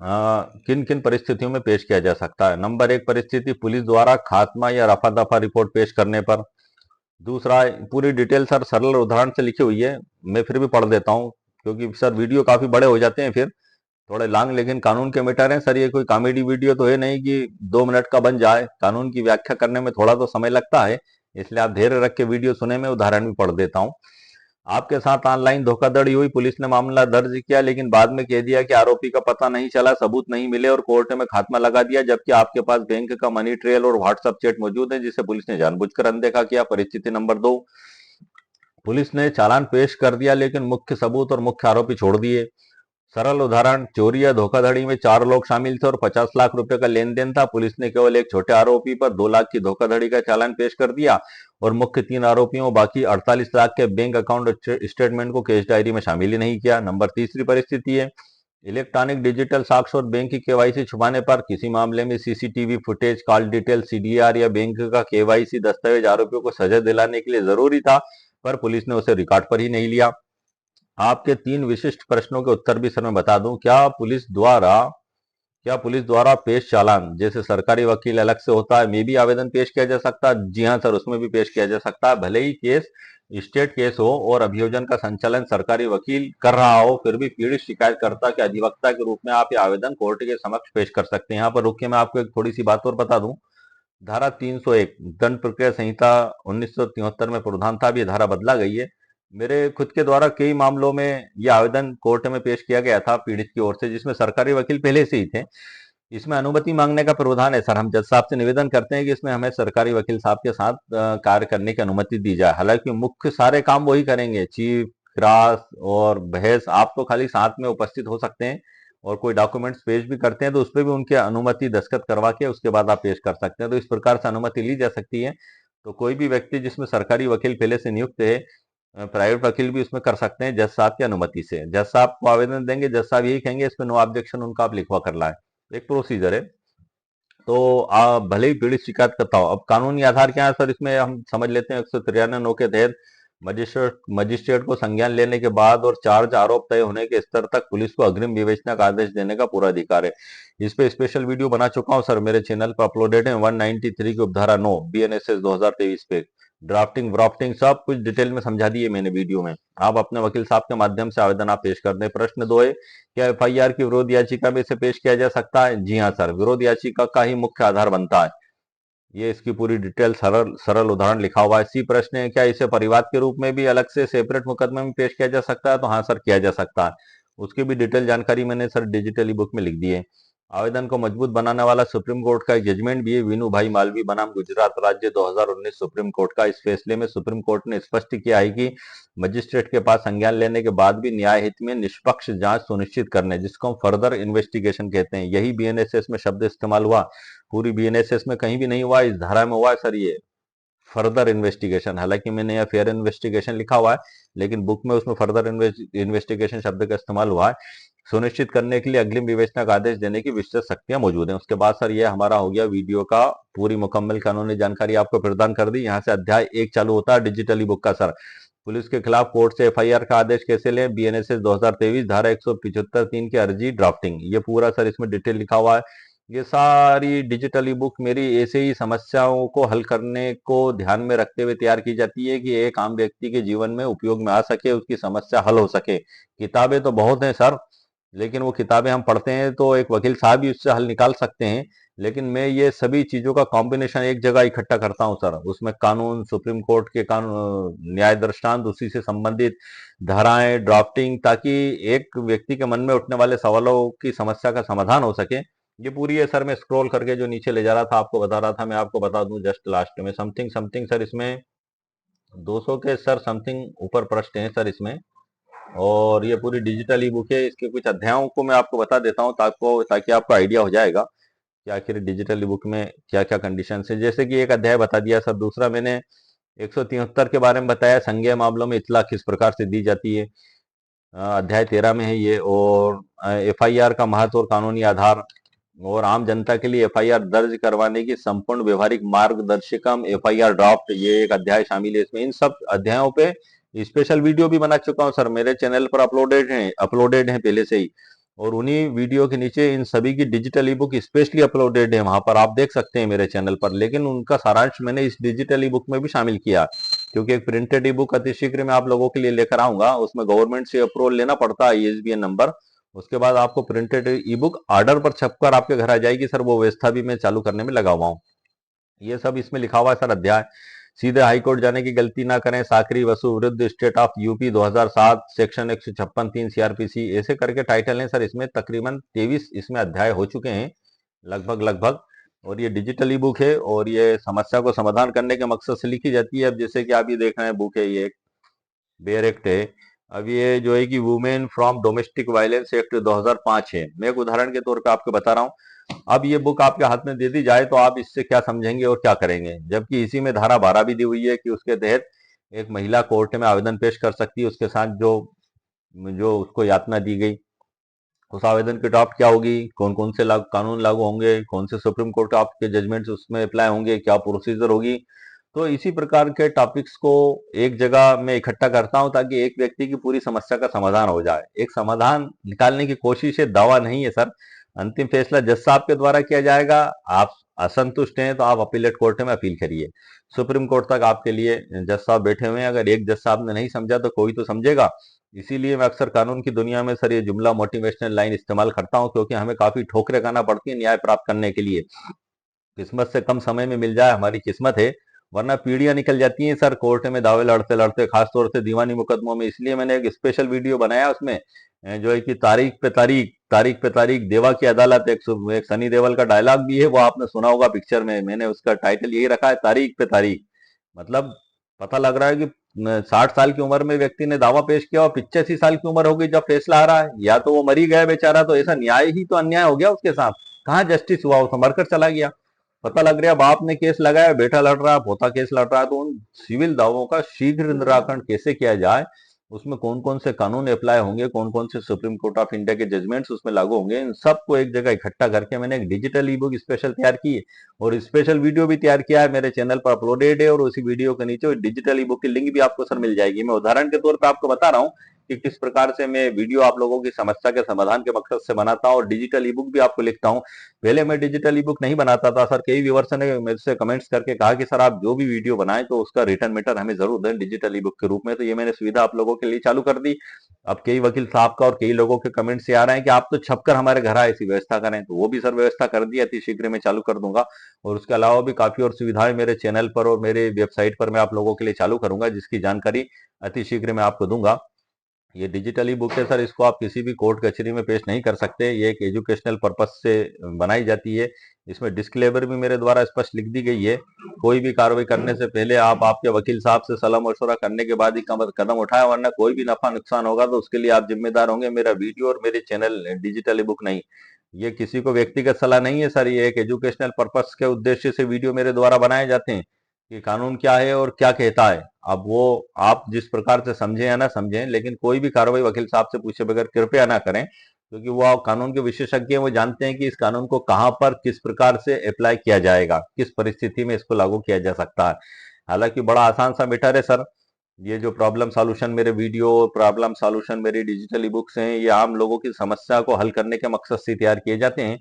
किन किन परिस्थितियों में पेश किया जा सकता है। नंबर एक परिस्थिति, पुलिस द्वारा खात्मा या रफा दफा रिपोर्ट पेश करने पर। दूसरा, पूरी डिटेल सर सरल उदाहरण से लिखी हुई है, मैं फिर भी पढ़ देता हूँ क्योंकि सर वीडियो काफी बड़े हो जाते हैं फिर थोड़े लॉन्ग, लेकिन कानून के मैटर है सर, ये कोई कॉमेडी वीडियो तो है नहीं कि 2 मिनट का बन जाए। कानून की व्याख्या करने में थोड़ा तो समय लगता है, इसलिए आप धैर्य रख के वीडियो सुने, मैं उदाहरण भी पढ़ देता हूँ। आपके साथ ऑनलाइन धोखाधड़ी हुई, पुलिस ने मामला दर्ज किया, लेकिन बाद में कह दिया कि आरोपी का पता नहीं चला, सबूत नहीं मिले और कोर्ट में खात्मा लगा दिया, जबकि आपके पास बैंक का मनी ट्रेल और व्हाट्सएप चैट मौजूद है जिसे पुलिस ने जानबूझकर अनदेखा किया। परिस्थिति नंबर दो, पुलिस ने चालान पेश कर दिया लेकिन मुख्य सबूत और मुख्य आरोपी छोड़ दिए। सरल उदाहरण, चोरी या धोखाधड़ी में 4 लोग शामिल थे और 50 लाख रुपए का लेन देन था। पुलिस ने केवल एक छोटे आरोपी पर 2 लाख की धोखाधड़ी का चालान पेश कर दिया और मुख्य 3 आरोपियों बाकी 48 लाख के बैंक अकाउंट स्टेटमेंट को केस डायरी में शामिल ही नहीं किया। नंबर तीसरी परिस्थिति है, इलेक्ट्रॉनिक डिजिटल साक्ष्य और बैंक की केवाईसी छुपाने पर। किसी मामले में CCTV footage, call detail, CDR या बैंक का केवाईसी दस्तावेज आरोपियों को सजा दिलाने के लिए जरूरी था, पर पुलिस ने उसे रिकॉर्ड पर ही नहीं लिया। आपके 3 विशिष्ट प्रश्नों के उत्तर भी सर मैं बता दूं। क्या पुलिस द्वारा पेश चालान जैसे सरकारी वकील अलग से होता है, में भी आवेदन पेश किया जा सकता है? जी हाँ सर, उसमें भी पेश किया जा सकता है। भले ही केस स्टेट केस हो और अभियोजन का संचालन सरकारी वकील कर रहा हो, फिर भी पीड़ित शिकायतकर्ता के अधिवक्ता के रूप में आप ये आवेदन कोर्ट के समक्ष पेश कर सकते हैं। यहाँ पर रुकिए, मैं आपको एक थोड़ी सी बात और बता दूं। धारा 301 दंड प्रक्रिया संहिता 1973 में प्रावधान था, अब ये धारा बदला गई है। मेरे खुद के द्वारा कई मामलों में ये आवेदन कोर्ट में पेश किया गया था पीड़ित की ओर से, जिसमें सरकारी वकील पहले से ही थे। इसमें अनुमति मांगने का प्रावधान है सर, हम जज साहब से निवेदन करते हैं कि इसमें हमें सरकारी वकील साहब के साथ कार्य करने की अनुमति दी जाए। हालांकि मुख्य सारे काम वही करेंगे, चीफ, क्रास और बहस, आप तो खाली साथ में उपस्थित हो सकते हैं और कोई डॉक्यूमेंट्स पेश भी करते हैं तो उस पर भी उनके अनुमति दस्तखत करवा के उसके बाद आप पेश कर सकते हैं। तो इस प्रकार से अनुमति ली जा सकती है। तो कोई भी व्यक्ति जिसमें सरकारी वकील पहले से नियुक्त है, प्राइवेट वकील भी उसमें कर सकते हैं जज साहब की अनुमति से। जज साहब को आवेदन देंगे, जज साहब यही कहेंगे इसमें नो ऑब्जेक्शन, उनका आप लिखवा कर लाए, एक प्रोसीजर है। तो आप भले ही पीड़ित शिकायत करता हो। अब कानूनी आधार क्या है सर, इसमें हम समझ लेते हैं। 193 के तहत मजिस्ट्रेट को संज्ञान लेने के बाद और चार्ज आरोप तय होने के स्तर तक पुलिस को अग्रिम विवेचना का आदेश देने का पूरा अधिकार है। इस पे स्पेशल वीडियो बना चुका हूं सर, मेरे चैनल पर अपलोडेड है। 193 की उपधारा 9 बीएनएसएस 2023 पे ड्राफ्टिंग व्राफ्टिंग सब कुछ डिटेल में समझा दिए मैंने वीडियो में। आप अपने वकील साहब के माध्यम से आवेदन आप पेश कर दें। प्रश्न 2 है, क्या एफआईआर की विरोध याचिका में इसे पेश किया जा सकता है? जी हाँ सर, विरोध याचिका का ही मुख्य आधार बनता है। ये इसकी पूरी डिटेल सरल सरल उदाहरण लिखा हुआ है। सी प्रश्न है, क्या इसे परिवाद के रूप में भी अलग से सेपरेट मुकदमे में पेश किया जा सकता है? तो हाँ सर, किया जा सकता है। उसकी भी डिटेल जानकारी मैंने सर डिजिटली बुक में लिख दी है। आवेदन को मजबूत बनाने वाला सुप्रीम कोर्ट का एक जजमेंट भी है, विनू भाई मालवी बनाम गुजरात राज्य 2019 सुप्रीम कोर्ट का। इस फैसले में सुप्रीम कोर्ट ने स्पष्ट किया है कि मजिस्ट्रेट के पास संज्ञान लेने के बाद भी न्याय हित में निष्पक्ष जांच सुनिश्चित करने, जिसको हम फर्दर इन्वेस्टिगेशन कहते हैं, यही बीएनएसएस में शब्द इस्तेमाल हुआ। पूरी बीएनएसएस में कहीं भी नहीं हुआ, इस धारा में हुआ है सर ये फर्दर इन्वेस्टिगेशन। हालांकि मैंने यहाँ फेयर इन्वेस्टिगेशन लिखा हुआ है, लेकिन बुक में उसमें फर्दर इन्वेस्टिगेशन शब्द का इस्तेमाल हुआ है। सुनिश्चित करने के लिए अग्रिम विवेचना का आदेश देने की विस्तृत शक्तियां मौजूद हैं। उसके बाद सर ये हमारा हो गया वीडियो का पूरी मुकम्मल कानूनी जानकारी आपको प्रदान कर दी। यहाँ से अध्याय 1 चालू होता है डिजिटली बुक का सर। पुलिस के खिलाफ कोर्ट से एफआईआर का आदेश कैसे लें, बीएनएसएस 2023 धारा 175(3) की अर्जी ड्राफ्टिंग, ये पूरा सर इसमें डिटेल लिखा हुआ है। ये सारी डिजिटल ई बुक मेरी ऐसे ही समस्याओं को हल करने को ध्यान में रखते हुए तैयार की जाती है कि एक आम व्यक्ति के जीवन में उपयोग में आ सके, उसकी समस्या हल हो सके। किताबें तो बहुत हैं सर, लेकिन वो किताबें हम पढ़ते हैं तो एक वकील साहब भी उससे हल निकाल सकते हैं, लेकिन मैं ये सभी चीजों का कॉम्बिनेशन एक जगह इकट्ठा करता हूँ सर। उसमें कानून, सुप्रीम कोर्ट के कानून, न्याय दृष्टांत, उसी से संबंधित धाराएं, ड्राफ्टिंग, ताकि एक व्यक्ति के मन में उठने वाले सवालों की समस्या का समाधान हो सके। ये पूरी है सर। मैं स्क्रॉल करके जो नीचे ले जा रहा था आपको बता रहा था, मैं आपको बता दूं जस्ट लास्ट में समथिंग समथिंग सर, इसमें 200 के सर समथिंग ऊपर प्रश्न है सर इसमें। और ये पूरी डिजिटल ई बुक है। इसके कुछ अध्यायों को मैं आपको बता देता हूँ ताकि आपको आइडिया हो जाएगा कि आखिर डिजिटल ई बुक में क्या क्या कंडीशन है। जैसे कि एक अध्याय बता दिया सर। दूसरा मैंने 173 के बारे में बताया, संज्ञेय मामलों में इत्तला किस प्रकार से दी जाती है, अध्याय 13 में है ये। और एफआईआर का महत्व और कानूनी आधार, और आम जनता के लिए एफआईआर दर्ज करवाने की संपूर्ण व्यवहारिक मार्गदर्शिका एफआईआर ड्राफ्ट, ये एक अध्याय शामिल है इसमें। इन सब अध्यायों पे स्पेशल वीडियो भी बना चुका हूं सर, मेरे चैनल पर अपलोडेड है पहले से ही। और उन्हीं वीडियो के नीचे इन सभी की digital e book specially uploaded है, वहां पर आप देख सकते हैं मेरे चैनल पर। लेकिन उनका सारांश मैंने इस डिजिटल ई बुक में भी शामिल किया, क्योंकि एक प्रिंटेड ई बुक अति शीघ्र मैं आप लोगों के लिए लेकर आऊंगा। उसमें गवर्नमेंट से अप्रूवल लेना पड़ता है, ISBN नंबर। उसके बाद आपको प्रिंटेड ई बुक ऑर्डर पर छपकर आपके घर आ जाएगी सर। वो व्यवस्था भी मैं चालू करने में लगा हुआ हूँ। ये सब इसमें लिखा हुआ है सर अध्याय। सीधे हाईकोर्ट जाने की गलती ना करें, साकरी वसु विरुद्ध state of UP 2007 section 156(3) CRPC, ऐसे करके टाइटल है सर। इसमें तकरीबन 23 इसमें अध्याय हो चुके हैं लगभग लगभग। और ये डिजिटल ई बुक है और ये समस्या को समाधान करने के मकसद से लिखी जाती है। अब जैसे कि आप ये देख रहे हैं बुक है, ये बेयर एक्ट है। अब ये जो है कि women from domestic violence act 2005 है। मैं एक उदाहरण के तौर पे आपको बता रहा हूँ। अब ये बुक आपके हाथ में दे दी जाए तो आप इससे क्या समझेंगे और क्या करेंगे, जबकि इसी में धारा 12 भी दी हुई है कि उसके तहत एक महिला कोर्ट में आवेदन पेश कर सकती है उसके साथ जो जो उसको यातना दी गई। उस आवेदन की ड्राफ्ट क्या होगी, कौन कौन से कानून लागू होंगे, कौन से सुप्रीम कोर्ट आपके जजमेंट्स उसमें अप्लाई होंगे, क्या प्रोसीजर होगी। तो इसी प्रकार के टॉपिक्स को एक जगह में इकट्ठा करता हूं ताकि एक व्यक्ति की पूरी समस्या का समाधान हो जाए। एक समाधान निकालने की कोशिश है, दावा नहीं है सर। अंतिम फैसला जज साहब के द्वारा किया जाएगा। आप असंतुष्ट हैं तो आप अपीलेट कोर्ट में अपील करिए। सुप्रीम कोर्ट तक आपके लिए जज साहब बैठे हुए हैं। अगर एक जज साहब ने नहीं समझा तो कोई तो समझेगा। इसीलिए मैं अक्सर कानून की दुनिया में सर ये जुमला मोटिवेशनल लाइन इस्तेमाल करता हूं, क्योंकि हमें काफी ठोकरें खाना पड़ती है न्याय प्राप्त करने के लिए। किस्मत से कम समय में मिल जाए हमारी किस्मत है, वरना पीढ़ियां निकल जाती हैं सर कोर्ट में दावे लड़ते लड़ते, खासतौर से दीवानी मुकदमों में। इसलिए मैंने एक स्पेशल वीडियो बनाया उसमें जो है कि तारीख पे तारीख, तारीख पे तारीख, देवा की अदालत। एक सनी देओल का डायलॉग भी है, वो आपने सुना होगा पिक्चर में। मैंने उसका टाइटल यही रखा है, तारीख पे तारीख। मतलब पता लग रहा है कि 60 साल की उम्र में व्यक्ति ने दावा पेश किया और 85 साल की उम्र हो गई जब फैसला आ रहा है। या तो वो मरी गया बेचारा, तो ऐसा न्याय ही तो अन्याय हो गया उसके साथ। कहाँ जस्टिस हुआ, वो तो मरकर चला गया। पता लग रहा बाप ने केस लगाया, बेटा लड़ रहा है, पोता केस लड़ रहा है। तो उन सिविल दावों का शीघ्र निराकरण कैसे किया जाए, उसमें कौन कौन से कानून अप्लाई होंगे, कौन कौन से सुप्रीम कोर्ट ऑफ इंडिया के जजमेंट्स उसमें लागू होंगे, इन सबको एक जगह इकट्ठा करके मैंने एक डिजिटल ई बुक स्पेशल तैयार की है। और स्पेशल वीडियो भी तैयार किया है, मेरे चैनल पर अपलोडेड है। और उसी वीडियो के नीचे डिजिटल ई बुक की लिंक भी आपको सर मिल जाएगी। मैं उदाहरण के तौर पर आपको बता रहा हूँ कि किस प्रकार से मैं वीडियो आप लोगों की समस्या के समाधान के मकसद से बनाता हूँ और डिजिटल ई बुक भी आपको लिखता हूँ। पहले मैं डिजिटल ई बुक नहीं बनाता था सर। कई व्यूअर्स ने मेरे से कमेंट्स करके कहा कि सर आप जो भी वीडियो बनाएं तो उसका रिटर्न मैटर हमें जरूर दें डिजिटल ई बुक के रूप में। तो ये मैंने सुविधा आप लोगों के लिए चालू कर दी। अब कई वकील साहब का और कई लोगों के कमेंट्स से आ रहे हैं कि आप तो छपकर हमारे घर आए, ऐसी व्यवस्था करें। तो वो भी सर व्यवस्था कर दी, अति शीघ्र मैं चालू कर दूंगा। और उसके अलावा भी काफी और सुविधाएं मेरे चैनल पर और मेरे वेबसाइट पर मैं आप लोगों के लिए चालू करूंगा, जिसकी जानकारी अति शीघ्र मैं आपको दूंगा। ये डिजिटल ई बुक है सर, इसको आप किसी भी कोर्ट कचहरी में पेश नहीं कर सकते। ये एक एजुकेशनल पर्पज से बनाई जाती है। इसमें डिस्क्लेमर भी मेरे द्वारा स्पष्ट लिख दी गई है। कोई भी कार्रवाई करने से पहले आप आपके वकील साहब से सलाह मशवरा करने के बाद ही कदम उठाए, वरना कोई भी नफा नुकसान होगा तो उसके लिए आप जिम्मेदार होंगे। मेरा वीडियो और मेरे चैनल डिजिटल ई बुक नहीं। ये किसी को व्यक्तिगत सलाह नहीं है सर, ये एक एजुकेशनल पर्पज के उद्देश्य से वीडियो मेरे द्वारा बनाए जाते हैं कि कानून क्या है और क्या कहता है। अब वो आप जिस प्रकार से समझें या ना समझें, लेकिन कोई भी कार्रवाई वकील साहब से पूछे बगैर कृपया ना करें, क्योंकि वो आप कानून के विशेषज्ञ हैं। वो जानते हैं कि इस कानून को कहां पर किस प्रकार से अप्लाई किया जाएगा, किस परिस्थिति में इसको लागू किया जा सकता है। हालांकि बड़ा आसान सा मैटर है सर। ये जो प्रॉब्लम सॉल्यूशन मेरे वीडियो, प्रॉब्लम सॉल्यूशन मेरी डिजिटल ई बुक्स हैं, ये आम लोगों की समस्या को हल करने के मकसद से तैयार किए जाते हैं।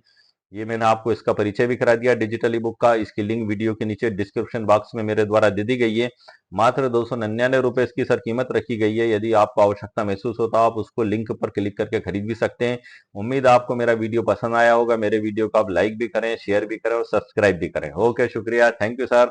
ये मैंने आपको इसका परिचय भी करा दिया डिजिटल ई बुक का। इसकी लिंक वीडियो के नीचे डिस्क्रिप्शन बॉक्स में मेरे द्वारा दे दी गई है। मात्र 299 रुपए इसकी सर कीमत रखी गई है। यदि आपको आवश्यकता महसूस होता है आप उसको लिंक पर क्लिक करके खरीद भी सकते हैं। उम्मीद है आपको मेरा वीडियो पसंद आया होगा। मेरे वीडियो को आप लाइक भी करें, शेयर भी करें और सब्सक्राइब भी करें। ओके, शुक्रिया, थैंक यू सर।